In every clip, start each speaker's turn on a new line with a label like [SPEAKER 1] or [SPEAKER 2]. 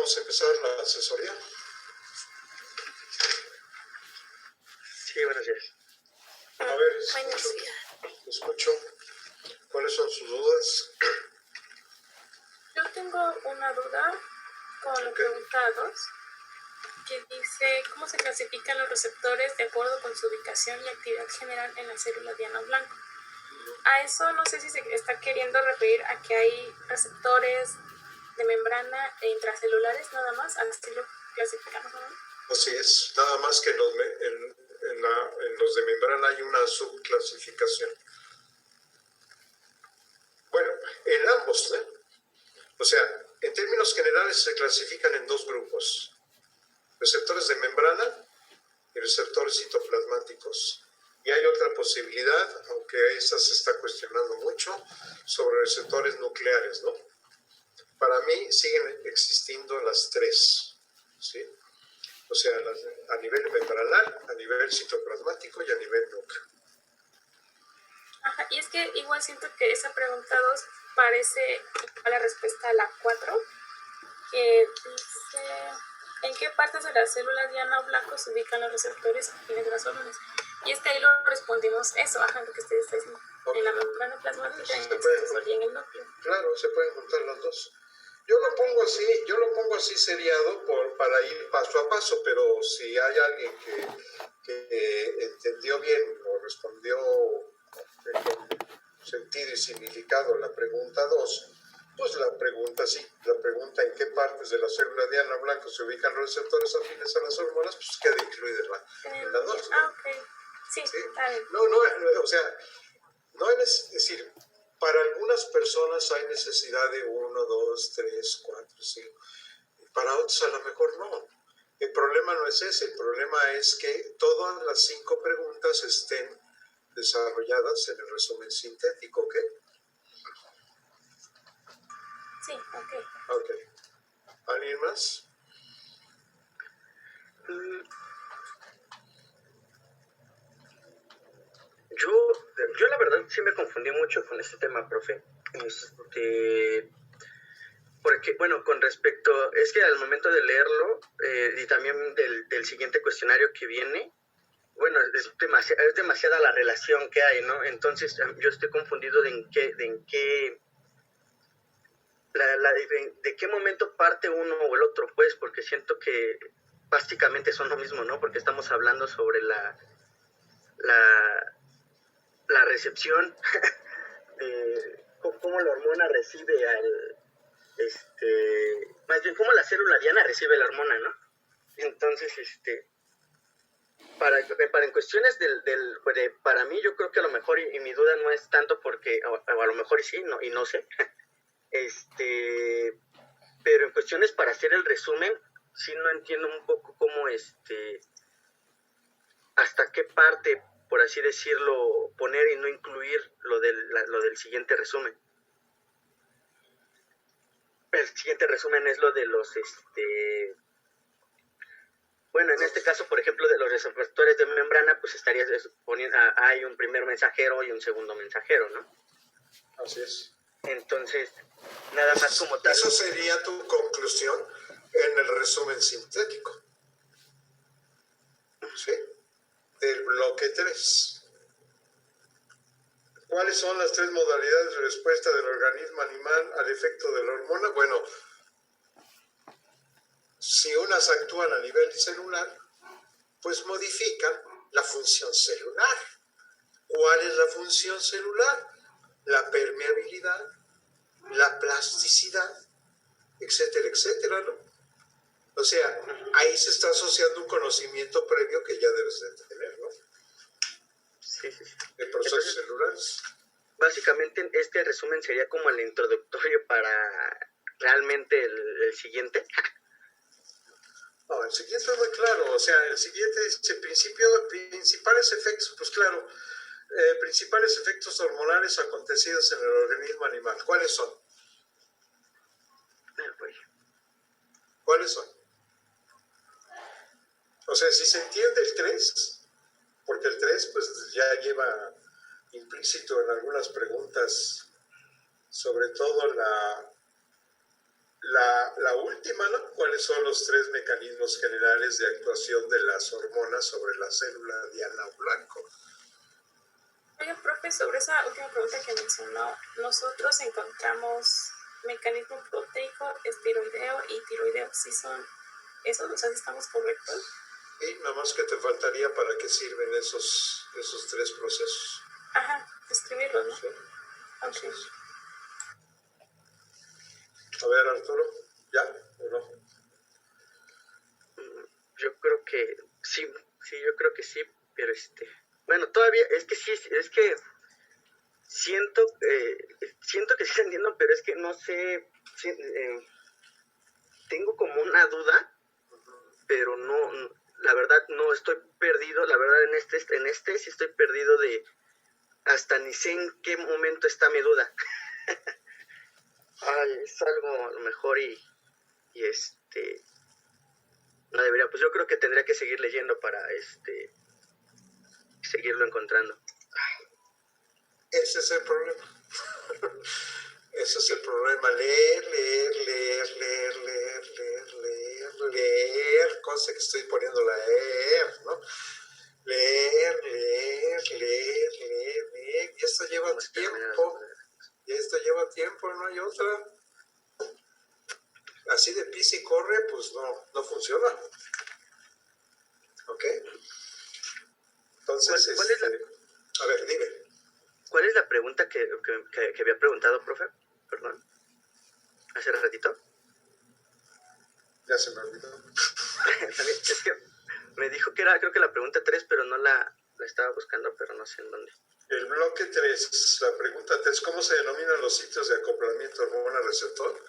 [SPEAKER 1] vamos a empezar la asesoría.
[SPEAKER 2] Sí, buenos días.
[SPEAKER 1] A ver, escucho. ¿Cuáles son sus dudas?
[SPEAKER 3] Yo tengo una duda con los preguntados, que dice cómo se clasifican los receptores de acuerdo con su ubicación y actividad general en la célula diana blanco. A eso no sé si se está queriendo referir a que hay receptores de membrana e intracelulares nada más, así lo clasificamos, ¿no?
[SPEAKER 1] Así es, nada más que en los de membrana hay una subclasificación. Bueno, en ambos, ¿eh? O sea, en términos generales se clasifican en dos grupos: receptores de membrana y receptores citoplasmáticos. Y hay otra posibilidad, aunque esta se está cuestionando mucho, sobre receptores nucleares, ¿no? Para mí siguen existiendo las tres, ¿sí? O sea, a nivel membranal, a nivel citoplasmático y a nivel núcleo.
[SPEAKER 3] Ajá, y es que igual siento que esa pregunta 2 parece a la respuesta a la 4, que dice ¿en qué partes de la célula diana blanco se ubican los receptores afines de las hormonas? Y es que ahí lo respondimos eso, ajá, lo que usted está diciendo, en la membrana plasmática y en el núcleo.
[SPEAKER 1] Claro, se pueden juntar los dos. Yo lo pongo así seriado para ir paso a paso, pero si hay alguien que entendió bien o respondió con sentido y significado la pregunta 2, pues la pregunta ¿en qué partes de la célula diana blanco se ubican los receptores afines a las hormonas? Pues queda incluida en la 2, ¿no?
[SPEAKER 3] Ah, ok. Sí, está bien.
[SPEAKER 1] No, o sea, no es decir, para algunas personas hay necesidad de 1, 2, 3, 4, 5. Para otros a lo mejor no. El problema no es ese. El problema es que todas las 5 preguntas estén desarrolladas en el resumen sintético, ¿ok?
[SPEAKER 3] Sí, ok.
[SPEAKER 1] Ok. ¿Alguien más?
[SPEAKER 2] Yo la verdad sí me confundí mucho con este tema, profe. Porque, bueno, con respecto, es que al momento de leerlo, y también del siguiente cuestionario que viene, bueno, es demasiada la relación que hay, ¿no? Entonces yo estoy confundido de qué momento parte uno o el otro, pues, porque siento que básicamente son lo mismo, ¿no? Porque estamos hablando sobre la recepción de cómo la hormona recibe más bien cómo la célula diana recibe la hormona, ¿no? Entonces, para en cuestiones para mí, yo creo que a lo mejor, y mi duda no es tanto porque, o a lo mejor sí, no, y no sé, pero en cuestiones para hacer el resumen, sí no entiendo un poco cómo, hasta qué parte, por así decirlo, poner y no incluir lo del siguiente resumen. El siguiente resumen es lo de los, bueno, en este caso, por ejemplo, de los receptores de membrana, pues estarías poniendo, hay un primer mensajero y un segundo mensajero, ¿no?
[SPEAKER 1] Así es.
[SPEAKER 2] Entonces, nada más como tal.
[SPEAKER 1] Eso sería tu conclusión en el resumen sintético. ¿Sí? Del bloque 3. ¿Cuáles son las 3 modalidades de respuesta del organismo animal al efecto de la hormona? Bueno, si unas actúan a nivel celular, pues modifican la función celular. ¿Cuál es la función celular? La permeabilidad, la plasticidad, etcétera, etcétera, ¿no? O sea, ahí se está asociando un conocimiento previo que ya debes de tener, ¿no?
[SPEAKER 2] Sí.
[SPEAKER 1] De procesos celulares.
[SPEAKER 2] Básicamente, este resumen sería como el introductorio para realmente el siguiente.
[SPEAKER 1] No, el siguiente es muy claro. O sea, el siguiente dice principales efectos, pues claro, principales efectos hormonales acontecidos en el organismo animal. ¿Cuáles son? ¿Cuáles son? O sea, si se entiende el 3, porque el 3 pues ya lleva implícito en algunas preguntas, sobre todo La última, ¿no? ¿Cuáles son los 3 mecanismos generales de actuación de las hormonas sobre la célula diana blanco?
[SPEAKER 3] Oiga, profe, sobre esa última pregunta que mencionó, nosotros encontramos mecanismo proteico, esteroideo y tiroideo. ¿Sí son esos? O sea, ¿sí estamos correctos?
[SPEAKER 1] Y nada más que te faltaría para qué sirven esos 3 procesos.
[SPEAKER 3] Ajá, escribirlo, ¿no?
[SPEAKER 1] ¿Sí?
[SPEAKER 3] Ok.
[SPEAKER 1] A ver, Arturo, ¿ya o no?
[SPEAKER 2] Yo creo que sí, yo creo que sí, pero bueno, todavía, es que sí, es que siento que sí entiendo, pero es que no sé, tengo como una duda, pero no, la verdad no estoy perdido, la verdad en este sí estoy perdido de hasta ni sé en qué momento está mi duda. Ay, es algo a lo mejor y no debería, pues yo creo que tendría que seguir leyendo para seguirlo encontrando.
[SPEAKER 1] Ese es el problema. Ese es el problema. Leer. Cosa que estoy poniendo la ER, ¿no? Leer. Y esto lleva tiempo. No hay otra. Así de pisa y corre, pues no funciona. ¿Ok? Entonces,
[SPEAKER 2] ¿Cuál es
[SPEAKER 1] a ver, dime.
[SPEAKER 2] ¿Cuál es la pregunta que había preguntado, profe? Perdón. Hace ratito.
[SPEAKER 1] Ya se me olvidó.
[SPEAKER 2] Es que me dijo que era, creo que la pregunta 3, pero no la estaba buscando, pero no sé en dónde.
[SPEAKER 1] El bloque 3, la pregunta 3, ¿cómo se denominan los sitios de acoplamiento hormona-receptor?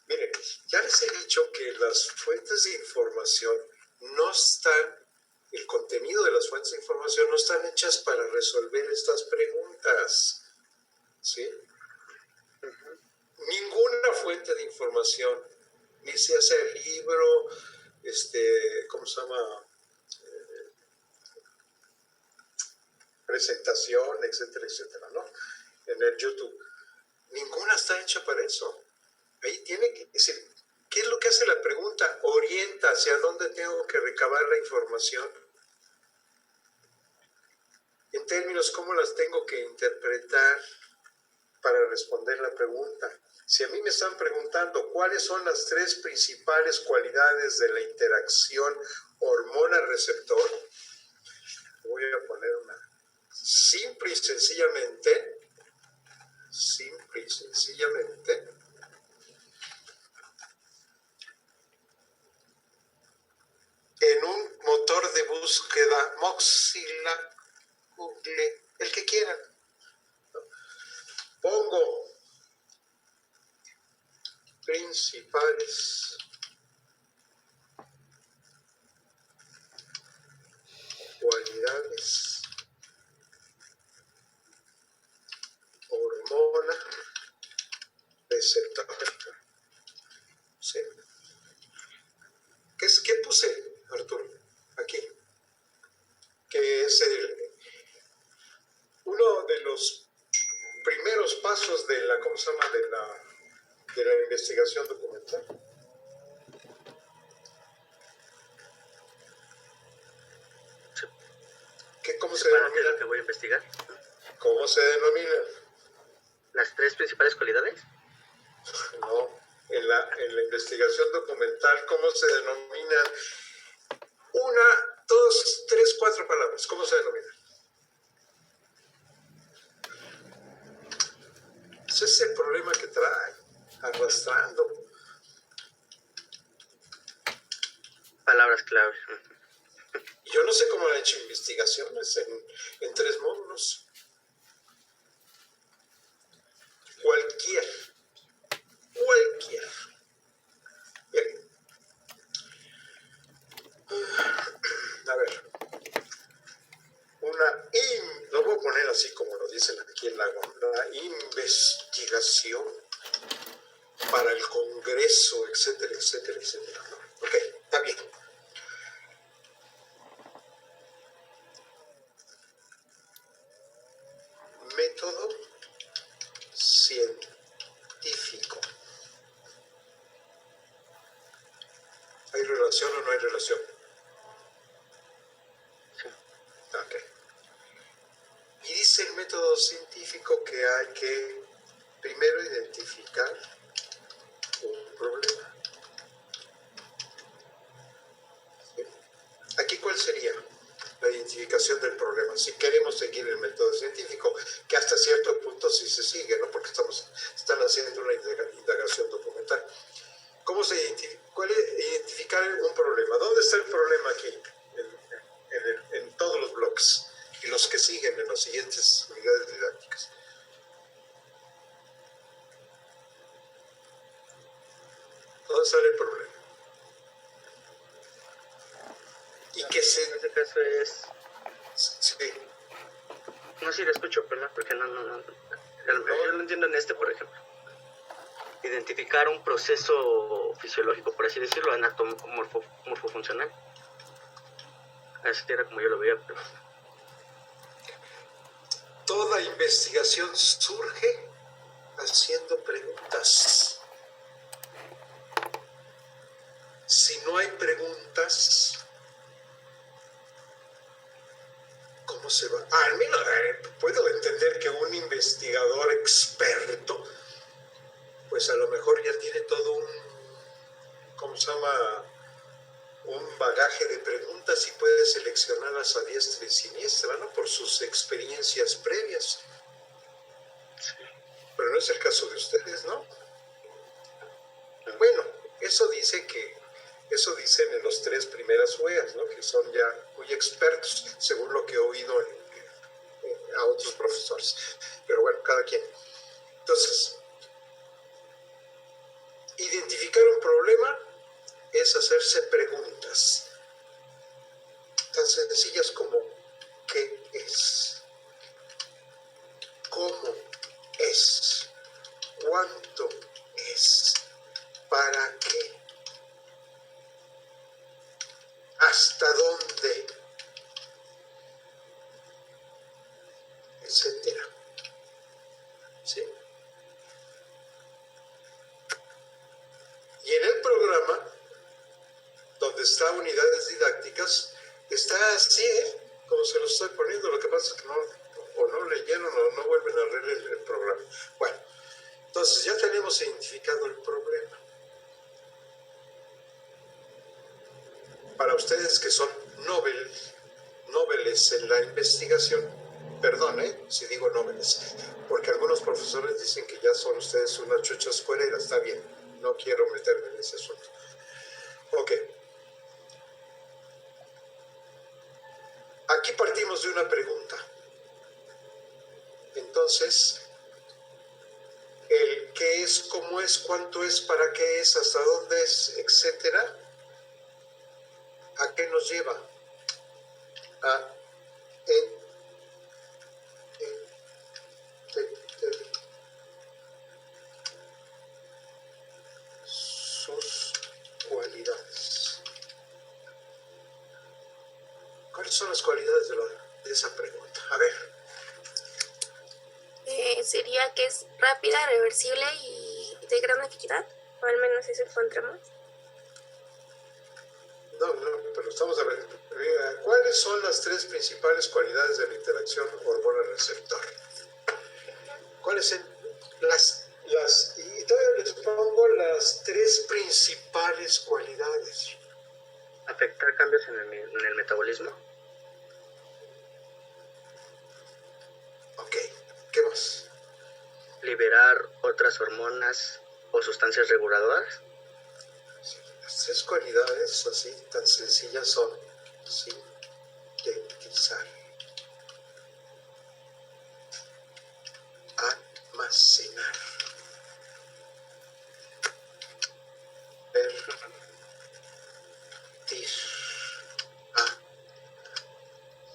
[SPEAKER 1] Miren, ya les he dicho que las fuentes de información no están, el contenido de las fuentes de información no están hechas para resolver estas preguntas, ¿sí? Ninguna fuente de información, ni sea el libro, ¿cómo se llama? Presentación, etcétera, etcétera, ¿no? En el YouTube. Ninguna está hecha para eso. Ahí tiene que decir, ¿qué es lo que hace la pregunta? Orienta hacia dónde tengo que recabar la información. En términos, ¿cómo las tengo que interpretar para responder la pregunta? Si a mí me están preguntando cuáles son las 3 principales cualidades de la interacción hormona-receptor, voy a poner una. Simple y sencillamente, en un motor de búsqueda Mozilla, Google, el que quieran, pongo principales cualidades hormona receptor. ¿Sí? ¿Qué puse, Arturo? Aquí. Que es uno de los primeros pasos de la, ¿cómo se llama? De la investigación documental. ¿Cómo se denomina?
[SPEAKER 2] ¿Para qué voy a investigar?
[SPEAKER 1] ¿Cómo se denomina?
[SPEAKER 2] ¿Las 3 principales cualidades?
[SPEAKER 1] No, en la investigación documental, ¿cómo se denomina? 1, 2, 3, 4 palabras. ¿Cómo se denomina? Ese es el problema que trae, arrastrando.
[SPEAKER 2] Palabras clave.
[SPEAKER 1] Yo no sé cómo han hecho investigaciones en 3 módulos. Cualquier. Bien. A ver. Lo voy a poner así como lo dicen aquí en la investigación para el Congreso, etcétera, etcétera, etcétera, ¿no? Ok, está bien. Método científico. relación.
[SPEAKER 2] Sí.
[SPEAKER 1] Ok. Y dice el método científico que hay que primero identificar un problema. ¿Sí? Aquí, ¿cuál sería la identificación del problema? Si queremos seguir el método científico, que hasta cierto punto sí se sigue, ¿no? Porque están haciendo una indagación documental. ¿Cómo se identifica? ¿Cuál es identificar un problema? ¿Dónde está el problema aquí? En todos los bloques y los que siguen en las siguientes unidades didácticas. ¿Dónde está el problema? Y que
[SPEAKER 2] En este caso es...
[SPEAKER 1] Sí.
[SPEAKER 2] No, sí, lo escucho, perdón, porque no. Yo lo entiendo en este, por ejemplo. Identificar un proceso fisiológico, por así decirlo, morfofuncional. Así era como yo lo veía, pero...
[SPEAKER 1] Toda investigación surge haciendo preguntas. Si no hay preguntas, ¿cómo se va? Al menos puedo entender que un investigador experto, pues a lo mejor ya tiene todo un, ¿cómo se llama? Un bagaje de preguntas y puede seleccionarlas a diestra y siniestra, ¿no? Por sus experiencias previas. Pero no es el caso de ustedes, ¿no? Bueno, eso dicen en los 3 primeras UEAs, ¿no? Que son ya muy expertos, según lo que he oído a otros profesores. Pero bueno, cada quien. Entonces, identificar un problema es hacerse preguntas tan sencillas como ¿qué es? ¿Cómo es? ¿Cuánto es? ¿Para qué? ¿Hasta dónde? Etcétera. ¿Sí? Y en el programa, donde está unidades didácticas, está así, como se lo estoy poniendo. Lo que pasa es que no leyeron o no vuelven a leer el programa. Bueno, entonces ya tenemos identificado el problema. Para ustedes que son noveles en la investigación, perdón, si digo noveles, porque algunos profesores dicen que ya son ustedes unas chuchas cuereras, está bien, no quiero meterme en ese asunto. Ok. Aquí partimos de una pregunta. Entonces, el qué es, cómo es, cuánto es, para qué es, hasta dónde es, etcétera, ¿a qué nos lleva? A sus cualidades. ¿Cuáles son las cualidades de esa pregunta? A ver.
[SPEAKER 4] Sería que es rápida, reversible y de gran eficaz, o al menos eso encontramos.
[SPEAKER 1] No, pero estamos a ver. ¿Cuáles son las 3 principales cualidades de la interacción hormona-receptor? ¿Cuáles son y todavía les pongo las 3 principales cualidades?
[SPEAKER 2] Afectar cambios en el metabolismo.
[SPEAKER 1] Ok, ¿qué más?
[SPEAKER 2] Liberar otras hormonas o sustancias reguladoras.
[SPEAKER 1] Sí, las 3 cualidades así tan sencillas son sintetizar, almacenar, vertir a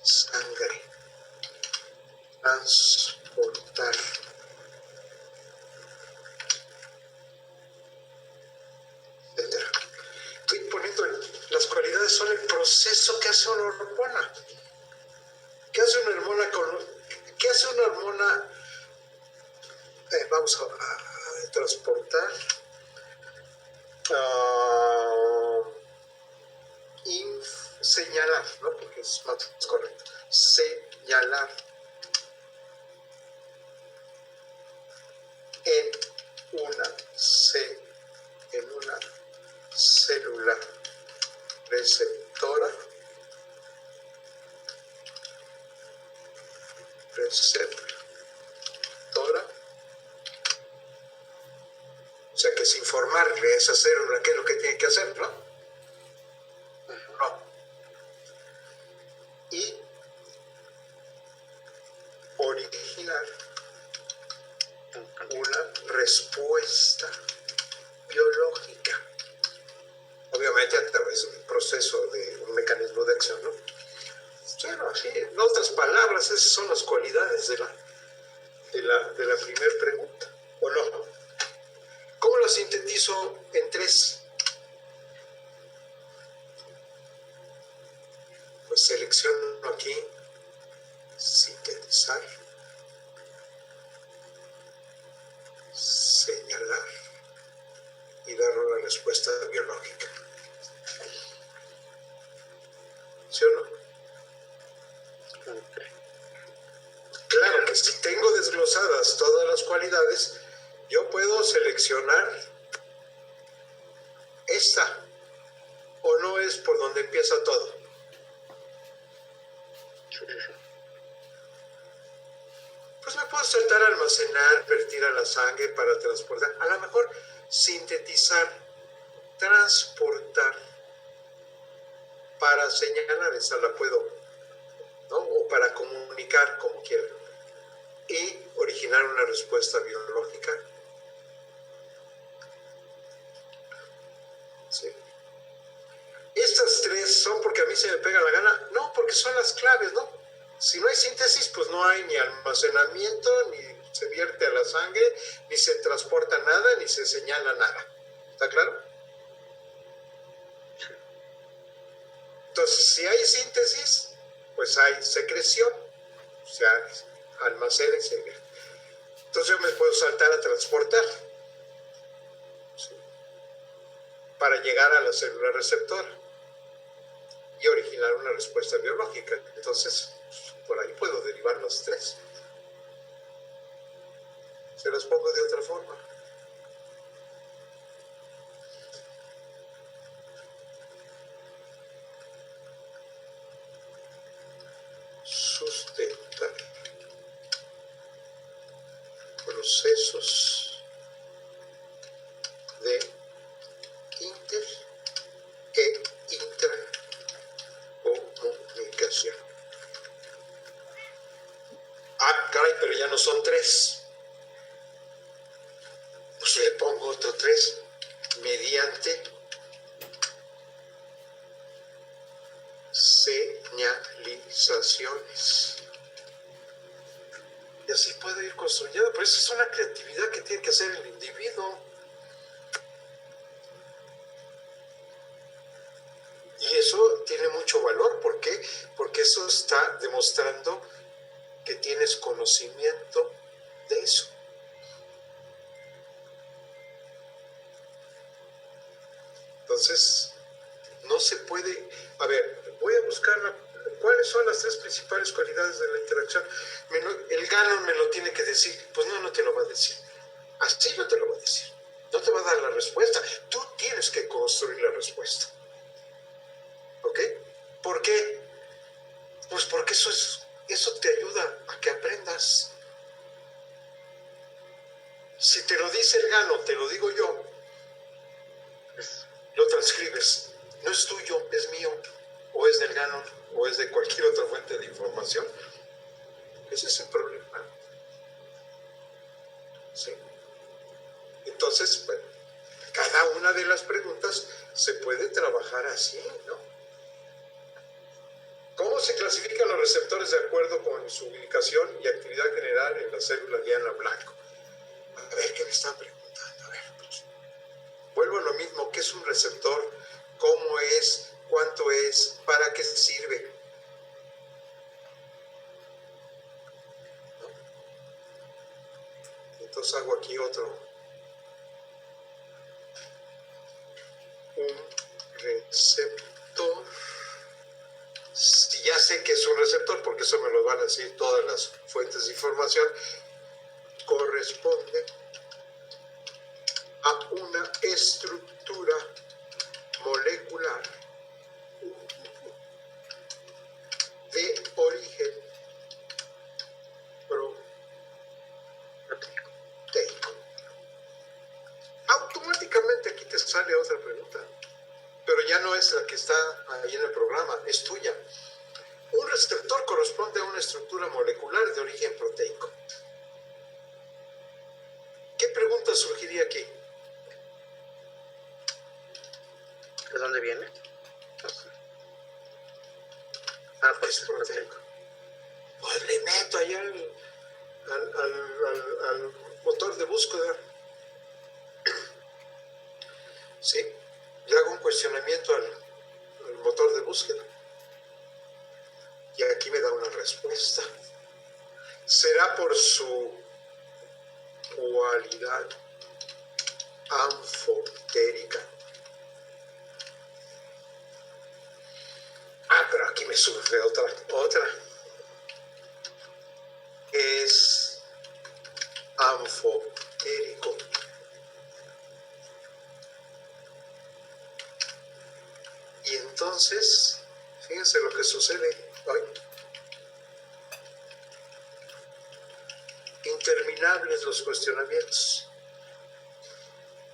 [SPEAKER 1] sangre, transportar, etcétera. Estoy poniendo las cualidades son el proceso que hace una hormona. ¿Qué hace una hormona qué hace una hormona? Vamos a transportar, señalar, ¿no? Porque es más correcto. Señalar en una célula receptora, o sea que es informarle a esa célula qué es lo que tiene que hacer, ¿no? No. Y originar una respuesta biológica, obviamente a través de un proceso, de un mecanismo de acción, ¿no? Bueno, así, en otras palabras, esas son las cualidades de la primera pregunta, ¿o no? ¿Cómo lo sintetizo en 3? Pues selecciono aquí, sintetizar, señalar y dar una respuesta biológica. ¿Sí o no? Claro que si tengo desglosadas todas las cualidades, yo puedo seleccionar esta, o no es por donde empieza todo. Pues me puedo saltar, almacenar, vertir a la sangre para transportar, a lo mejor sintetizar, transportar, para señalar, esa la puedo, ¿no? O para comunicar, como quiera, y originar una respuesta biológica. ¿Sí? Estas 3 son porque a mí se me pega la gana, no, porque son las claves, ¿no? Si no hay síntesis, pues no hay ni almacenamiento, ni se vierte a la sangre, ni se transporta nada, ni se señala nada. ¿Está claro? Entonces, si hay síntesis, pues hay secreción, o sea, almacena y se vierte. Entonces yo me puedo saltar a transportar, ¿sí? Para llegar a la célula receptora y originar una respuesta biológica. Entonces, por ahí puedo derivar los 3. Se los pongo de otra forma. Sustentar procesos de inter e intracomunicación. Ah, caray, pero ya no son 3. Pues le pongo otro 3, mediante señalizaciones. Y así puedo ir construyendo, pero eso es una creatividad que tiene que hacer el individuo. Y eso tiene mucho valor. ¿Por qué? Porque eso está demostrando que tienes conocimiento de eso. Entonces, no se puede... A ver, voy a buscar cuáles son las 3 principales cualidades de la interacción. El Gannon me lo tiene que decir. Pues no, no te lo va a decir. Así no te lo va a decir. No te va a dar la respuesta. Tú tienes que construir la respuesta. ¿Ok? ¿Por qué? Pues porque eso te ayuda a que aprendas. Si te lo dice el Gano, te lo digo yo, lo transcribes. No es tuyo, es mío, o es del Gano, o es de cualquier otra fuente de información. Ese es el problema. ¿Sí? Entonces, bueno, cada una de las preguntas se puede trabajar así, ¿no? ¿Cómo se clasifican los receptores de acuerdo con su ubicación y actividad general en la célula diana blanco? A ver, ¿qué me están preguntando? A ver, pues, vuelvo a lo mismo. ¿Qué es un receptor? ¿Cómo es? ¿Cuánto es? ¿Para qué sirve? ¿No? Entonces hago aquí otro. Un receptor porque eso me lo van a decir todas las fuentes de información, corresponde a una estructura molecular de origen proteico. Automáticamente aquí te sale otra pregunta, pero ya no es la que está ahí en el programa, es tuya. Un receptor corresponde a una estructura molecular de origen proteico. ¿Qué pregunta surgiría aquí?
[SPEAKER 2] ¿De dónde viene?
[SPEAKER 1] Es proteico. Pues le meto allá al motor de búsqueda. ¿Sí? Le hago un cuestionamiento al motor de búsqueda. Y aquí me da una respuesta. ¿Será por su cualidad anfotérica? Pero aquí me surge otra. Es anfotérico. Y entonces, fíjense lo que sucede hoy. Interminables los cuestionamientos.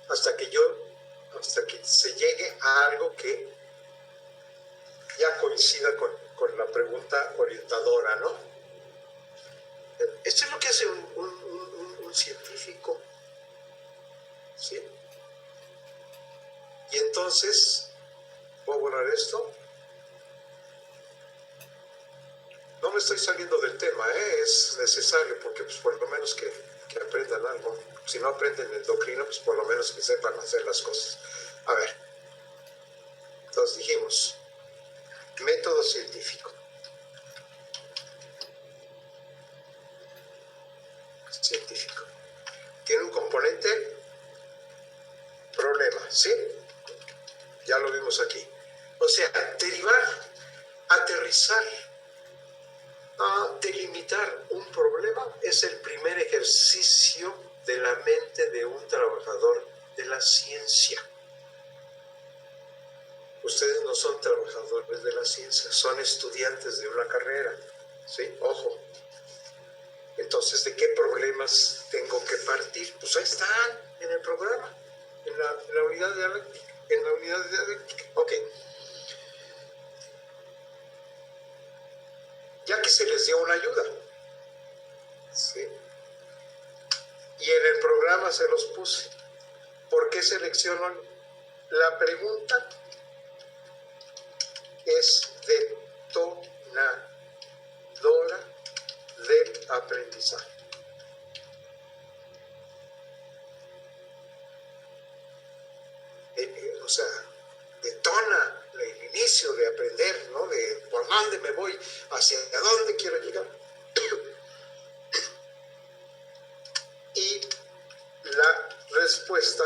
[SPEAKER 1] Hasta que se llegue a algo que ya coincida con la pregunta orientadora, ¿no? Esto es lo que hace un científico, ¿sí? Y entonces, voy a borrar esto. No me estoy saliendo del tema, es necesario, porque pues, por lo menos que aprendan algo. Si no aprenden endocrino, pues por lo menos que sepan hacer las cosas. A ver, entonces dijimos, método científico. Científico. Tiene un componente problema, ¿sí? Ya lo vimos aquí. O sea, derivar, aterrizar, delimitar un problema es el primer ejercicio de la mente de un trabajador de la ciencia. Ustedes no son trabajadores de la ciencia, son estudiantes de una carrera, ¿sí? Ojo. Entonces, ¿de qué problemas tengo que partir? Pues ahí están, en el programa, en la unidad dialéctica. Ok. Ya que se les dio una ayuda, ¿sí? Y en el programa se los puse. ¿Por qué selecciono la pregunta? Es detonadora del aprendizaje. O sea, detona el inicio de aprender, ¿no? De por dónde me voy, hacia dónde quiero llegar. Y la respuesta,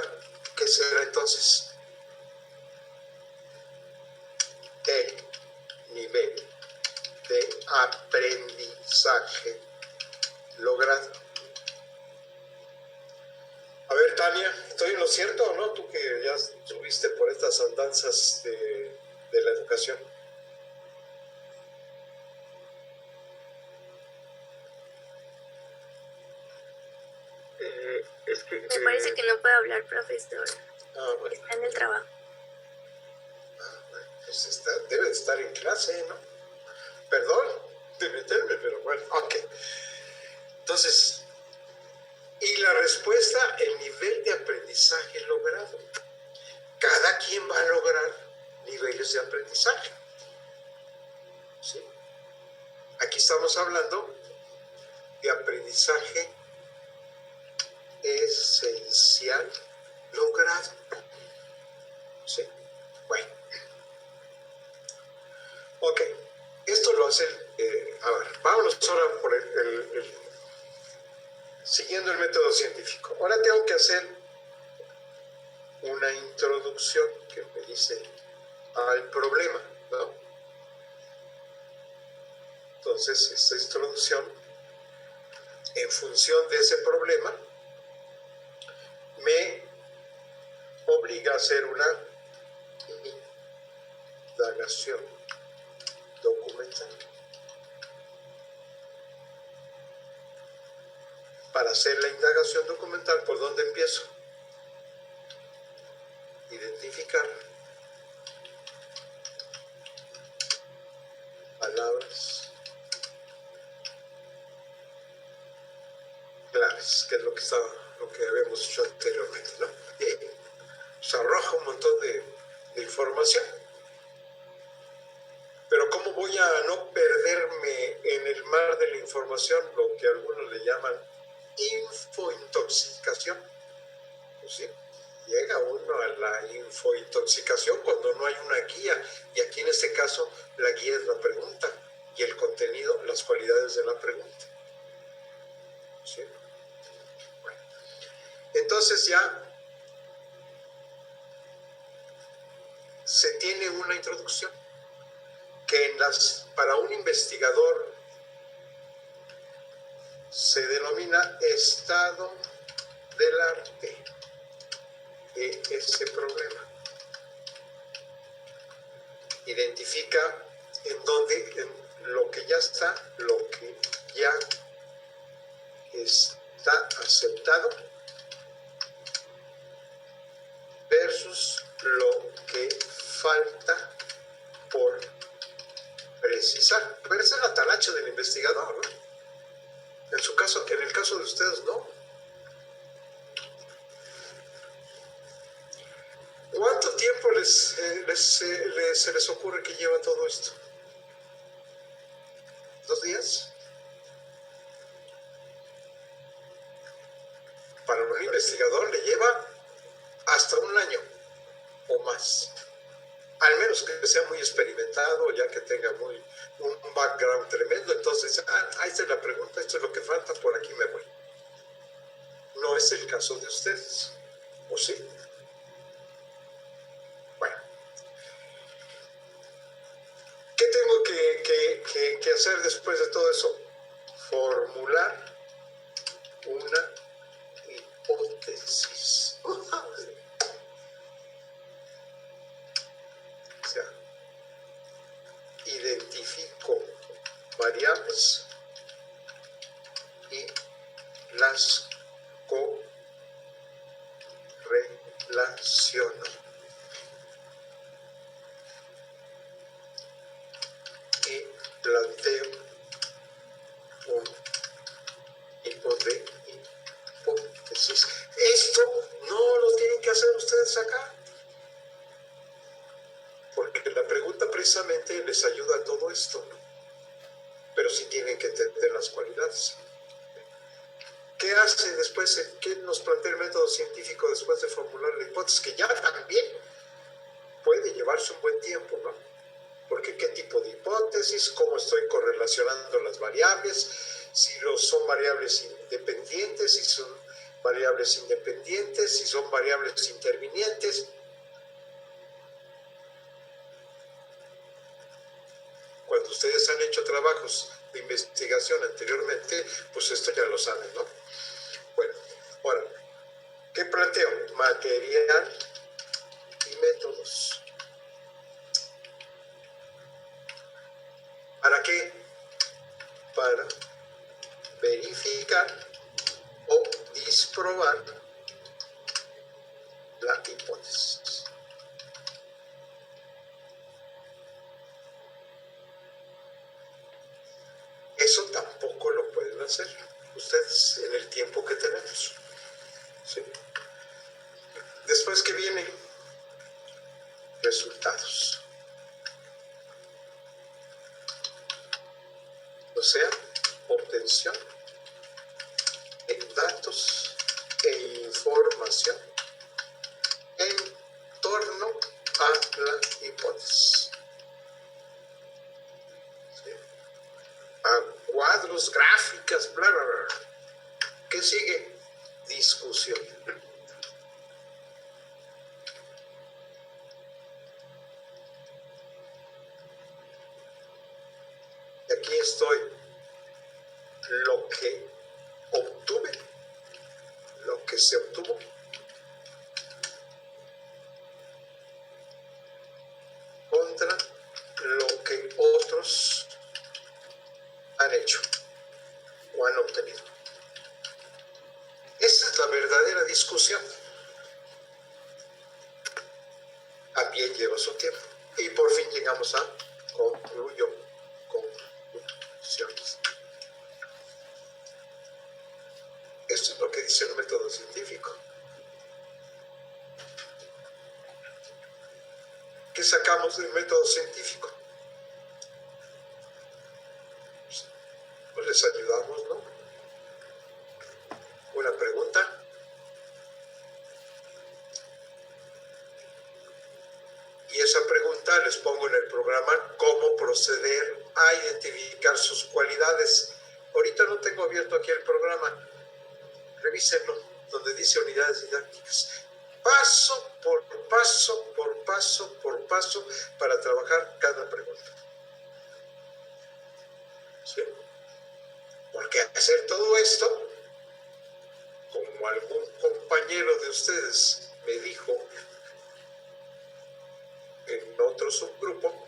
[SPEAKER 1] ¿qué será entonces? El nivel de aprendizaje logrado. A ver, Tania, ¿estoy en lo cierto o no? Tú que ya estuviste por estas andanzas de la educación.
[SPEAKER 4] Me parece que no puede hablar, profesor.
[SPEAKER 1] Bueno.
[SPEAKER 4] Está en el trabajo.
[SPEAKER 1] Bueno, pues debe de estar en clase, ¿no? Perdón de meterme, pero bueno, ok. Entonces, y la respuesta, el nivel de aprendizaje logrado. Cada quien va a lograr niveles de aprendizaje. ¿Sí? Aquí estamos hablando de aprendizaje esencial logrado. ¿Sí? Bueno. Ok. Esto lo hace, a ver, vámonos ahora por siguiendo el método científico. Ahora tengo que hacer una introducción que me dice al problema, ¿no? Entonces, esta introducción, en función de ese problema, me obliga a hacer una indagación documental. Para hacer la indagación documental, ¿por dónde empiezo? Identificar palabras claves, que es lo que habíamos dicho anteriormente, ¿no? Y se arroja un montón de información. Pero ¿cómo voy a no perderme en el mar de la información, lo que algunos le llaman infointoxicación? Pues sí, llega uno a la infointoxicación cuando no hay una guía, y aquí en este caso la guía es la pregunta y el contenido, las cualidades de la pregunta. ¿Sí? Bueno, entonces ya se tiene una introducción que para un investigador se denomina estado del arte de ese problema. Identifica en lo que ya está aceptado versus lo que falta por precisar. Pero esa es la talacha del investigador, ¿no? En el caso de ustedes, no. ¿Cuánto tiempo se les ocurre que lleva todo esto? ¿2 días? Para un investigador le lleva hasta 1 año o más. Al menos que sea muy experimentado, ya que tenga un background tremendo. Entonces, ahí está la pregunta, esto es lo que falta, por aquí me voy. No es el caso de ustedes, ¿o sí? Bueno, ¿qué tengo que hacer después de todo eso? Formular una hipótesis. O sea, identifico variables y las correlaciono. Y planteo un tipo de hipótesis. Esto no lo tienen que hacer ustedes acá, porque la pregunta precisamente les ayuda a todo esto, ¿no? Pero sí tienen que entender las cualidades. ¿Qué hace después? ¿Qué nos plantea el método científico después de formular la hipótesis? Que ya también puede llevarse un buen tiempo, ¿no? Porque ¿qué tipo de hipótesis? ¿Cómo estoy correlacionando las variables? Si son variables independientes, si son variables independientes, si son variables intervinientes. Cuando ustedes han hecho trabajos de investigación anteriormente, pues esto ya lo saben, ¿no? Bueno, ahora, ¿qué planteo? Material y métodos. ¿Para qué? Para verificar o disprobar la hipótesis. Eso tampoco lo pueden hacer ustedes en el tiempo que tenemos. ¿Sí? Después, ¿qué viene? Resultados. O sea, obtención de datos e que se obtuvo contra lo que otros han hecho o han obtenido. Esa es la verdadera discusión. También lleva su tiempo. Y por fin llegamos a conclusiones. Esto es lo que dice el método científico. ¿Qué sacamos del método científico? Pues les ayudamos, ¿no? Una pregunta. Y esa pregunta les pongo en el programa cómo proceder a identificar sus cualidades. Ahorita no tengo abierto aquí el programa. Revísenlo, donde dice unidades didácticas. Paso por paso, por paso, por paso, para trabajar cada pregunta. ¿Sí? Porque hacer todo esto, como algún compañero de ustedes me dijo en otro subgrupo,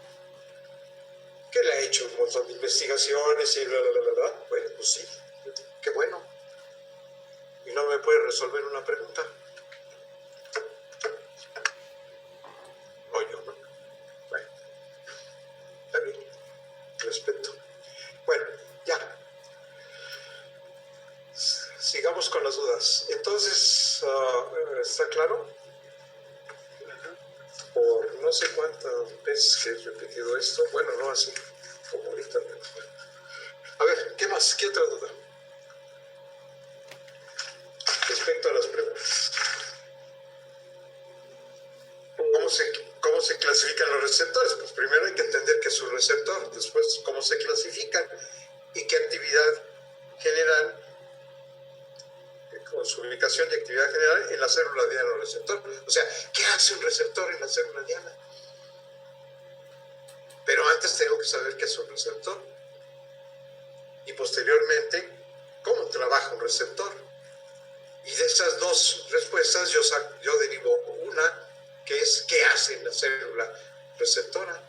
[SPEAKER 1] que le ha hecho un montón de investigaciones y bueno, pues sí, qué bueno. Y no me puede resolver una pregunta. No, yo no. Bueno, está bien, respeto. Bueno, ya. Sigamos con las dudas. Entonces, ¿está claro? Por no sé cuántas veces que he repetido esto, bueno, no así como ahorita. A ver, ¿qué más? ¿Qué otra duda? Respecto a las preguntas. ¿Cómo se clasifican los receptores? Pues primero hay que entender qué es un receptor, después cómo se clasifican y qué actividad general, con su ubicación y actividad general en la célula diana o receptor. O sea, ¿qué hace un receptor en la célula diana? Pero antes tengo que saber qué es un receptor. Y posteriormente, ¿cómo trabaja un receptor? Y de esas dos respuestas yo derivo una, que es ¿qué hace en la célula receptora?